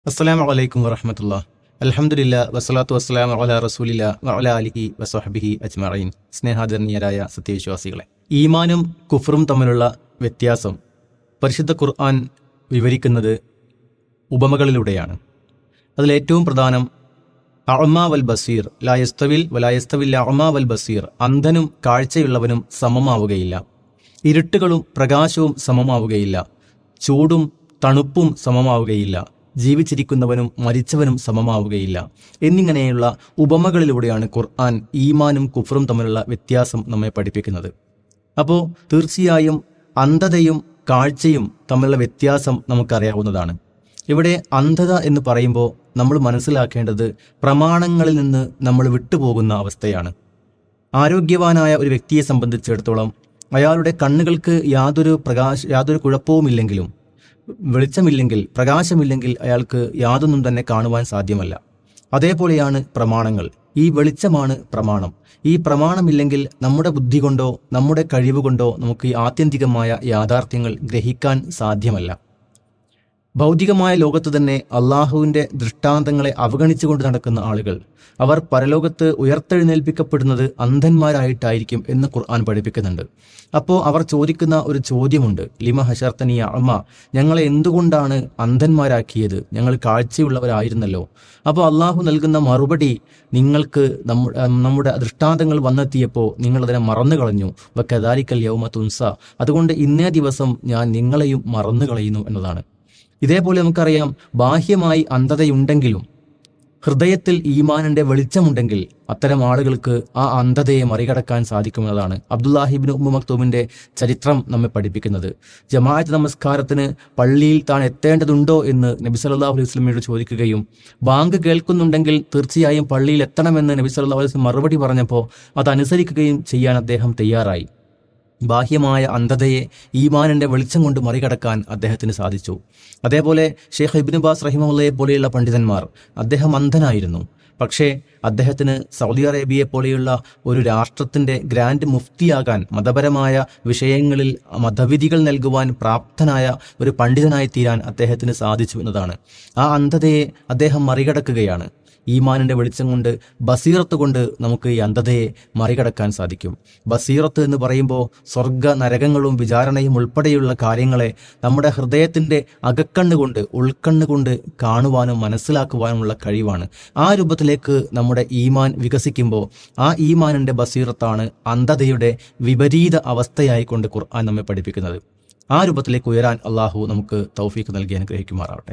അസ്സലാമു അലൈക്കും വറഹ്മത്തുള്ളാഹി. അൽഹംദുലില്ലാ വസ്സലാത്തു വസ്സലാമു അലാ റസൂലില്ലാ വഅലാ ആലിഹി വസ്വഹ്ബിഹി അജ്മഈൻ. സ്നേഹാദരണീയരായ സത്യവിശ്വാസികളെ, ഈമാനും കുഫറും തമ്മിലുള്ള വ്യത്യാസം പരിശുദ്ധ ഖുർആൻ വിവരിക്കുന്നത് ഉപമകളിലൂടെയാണ്. അതിലേറ്റവും പ്രധാനം അഅ്മാ വൽ ബസീർ ലാ യസ്തവിൽ വലാ യസ്തവിൽ അഅ്മാ വൽ ബസീർ. അന്ധനും കാഴ്ചയുള്ളവനും സമമാവുകയില്ല, ഇരുട്ടുകളും പ്രകാശവും സമമാവുകയില്ല, ചൂടും തണുപ്പും സമമാവുകയില്ല, ജീവിച്ചിരിക്കുന്നവനും മരിച്ചവനും സമമാവുകയില്ല എന്നിങ്ങനെയുള്ള ഉപമകളിലൂടെയാണ് ഖുർആൻ ഈമാനും കുഫറും തമ്മിലുള്ള വ്യത്യാസം നമ്മെ പഠിപ്പിക്കുന്നത്. അപ്പോൾ തീർച്ചയായും അന്ധതയും കാഴ്ചയും തമ്മിലുള്ള വ്യത്യാസം നമുക്കറിയാവുന്നതാണ്. ഇവിടെ അന്ധത എന്ന് പറയുമ്പോൾ നമ്മൾ മനസ്സിലാക്കേണ്ടത് പ്രമാണങ്ങളിൽ നിന്ന് നമ്മൾ വിട്ടുപോകുന്ന അവസ്ഥയാണ്. ആരോഗ്യവാനായ ഒരു വ്യക്തിയെ സംബന്ധിച്ചിടത്തോളം അയാളുടെ കണ്ണുകൾക്ക് യാതൊരു കുഴപ്പവുമില്ലെങ്കിലും, വെളിച്ചമില്ലെങ്കിൽ, പ്രകാശമില്ലെങ്കിൽ അയാൾക്ക് യാതൊന്നും തന്നെ കാണുവാൻ സാധ്യമല്ല. അതേപോലെയാണ് പ്രമാണങ്ങൾ. ഈ വെളിച്ചമാണ് പ്രമാണം. ഈ പ്രമാണമില്ലെങ്കിൽ നമ്മുടെ ബുദ്ധി കൊണ്ടോ നമ്മുടെ കഴിവ് കൊണ്ടോ നമുക്ക് ഈ ആത്യന്തികമായ യാഥാർത്ഥ്യങ്ങൾ ഗ്രഹിക്കാൻ സാധ്യമല്ല. ഭൗതികമായ ലോകത്ത് തന്നെ അള്ളാഹുവിൻ്റെ ദൃഷ്ടാന്തങ്ങളെ അവഗണിച്ചുകൊണ്ട് നടക്കുന്ന ആളുകൾ, അവർ പരലോകത്ത് ഉയർത്തെഴുന്നേൽപ്പിക്കപ്പെടുന്നത് അന്ധന്മാരായിട്ടായിരിക്കും എന്ന് ഖുർആൻ പഠിപ്പിക്കുന്നുണ്ട്. അപ്പോൾ അവർ ചോദിക്കുന്ന ഒരു ചോദ്യമുണ്ട്, ലിമ ഹശർത്തനി അഅ്മ, ഞങ്ങളെ എന്തുകൊണ്ടാണ് അന്ധന്മാരാക്കിയത്? ഞങ്ങൾ കാഴ്ചയുള്ളവരായിരുന്നല്ലോ. അപ്പോൾ അള്ളാഹു നൽകുന്ന മറുപടി, നിങ്ങൾക്ക് നമ്മുടെ ദൃഷ്ടാന്തങ്ങൾ വന്നെത്തിയപ്പോൾ നിങ്ങളതിനെ മറന്നു കളഞ്ഞു. വകദാലിക്കൽ യൗമ തുൻസ, അതുകൊണ്ട് ഇന്നേ ദിവസം ഞാൻ നിങ്ങളെയും മറന്നു കളയുന്നു എന്നതാണ്. ഇതേപോലെ നമുക്കറിയാം, ബാഹ്യമായി അന്ധതയുണ്ടെങ്കിലും ഹൃദയത്തിൽ ഈമാനിന്റെ വെളിച്ചമുണ്ടെങ്കിൽ അത്തരം ആളുകൾക്ക് ആ അന്ധതയെ മറികടക്കാൻ സാധിക്കുമെന്നതാണ് അബ്ദുല്ലാഹി ഇബ്നു ഉമ്മു മക്തൂമിന്റെ ചരിത്രം നമ്മെ പഠിപ്പിക്കുന്നത്. ജമാഅത്ത് നമസ്കാരത്തിന് പള്ളിയിൽ താൻ എത്തേണ്ടതുണ്ടോ എന്ന് നബി സല്ലല്ലാഹു അലൈഹി വസല്ലമയോട് ചോദിക്കുകയും ബാങ്ക് കേൾക്കുന്നുണ്ടെങ്കിൽ തീർച്ചയായും പള്ളിയിൽ എത്തണമെന്ന് നബി സല്ലല്ലാഹു അലൈഹി വസല്ലം മറുപടി പറഞ്ഞപ്പോൾ അതനുസരിക്കുകയും ചെയ്യാൻ അദ്ദേഹം തയ്യാറായി. ബാഹ്യമായ അന്ധതയെ ഈമാനിന്റെ വെളിച്ചം കൊണ്ട് മറികടക്കാൻ അദ്ദേഹത്തിന് സാധിച്ചു. അതേപോലെ ഷെയ്ഖ് ഇബ്നു ബാസ് റഹിമഹുള്ളയെ പോലെയുള്ള പണ്ഡിതന്മാർ, അദ്ദേഹം അന്ധനായിരുന്നു, പക്ഷേ അദ്ദേഹത്തിന് സൗദി അറേബ്യയെ പോലെയുള്ള ഒരു രാഷ്ട്രത്തിന്റെ ഗ്രാൻഡ് മുഫ്തിയാകാൻ, മതപരമായ വിഷയങ്ങളിൽ മതവിധികൾ നൽകുവാൻ പ്രാപ്തനായ ഒരു പണ്ഡിതനായി തീരാൻ അദ്ദേഹത്തിന് സാധിച്ചു എന്നതാണ്. ആ അന്ധതയെ അദ്ദേഹം മറികടക്കുകയാണ്. ഈമാനിന്റെ വെളിച്ചം കൊണ്ട്, ബസീറത്ത് കൊണ്ട് നമുക്ക് ഈ അന്ധതയെ മറികടക്കാൻ സാധിക്കും. ബസീറത്ത് എന്ന് പറയുമ്പോൾ സ്വർഗ നരകങ്ങളും വിചാരണയും ഉൾപ്പെടെയുള്ള കാര്യങ്ങളെ നമ്മുടെ ഹൃദയത്തിന്റെ അകക്കണ്ണുകൊണ്ട്, ഉൾക്കണ്ണുകൊണ്ട് കാണുവാനും മനസ്സിലാക്കുവാനുമുള്ള കഴിവാണ്. ആ രൂപത്തിലേക്ക് നമ്മുടെ ഈമാൻ വികസിക്കുമ്പോൾ ആ ഈമാനിന്റെ ബസീറത്താണ് അന്ധതയുടെ വിപരീത അവസ്ഥയായിക്കൊണ്ട് ഖുർആൻ നമ്മെ പഠിപ്പിക്കുന്നത്. ആ രൂപത്തിലേക്ക് ഉയരാൻ അള്ളാഹു നമുക്ക് തൗഫീഖ് നൽകി അനുഗ്രഹിക്കുമാറാവട്ടെ.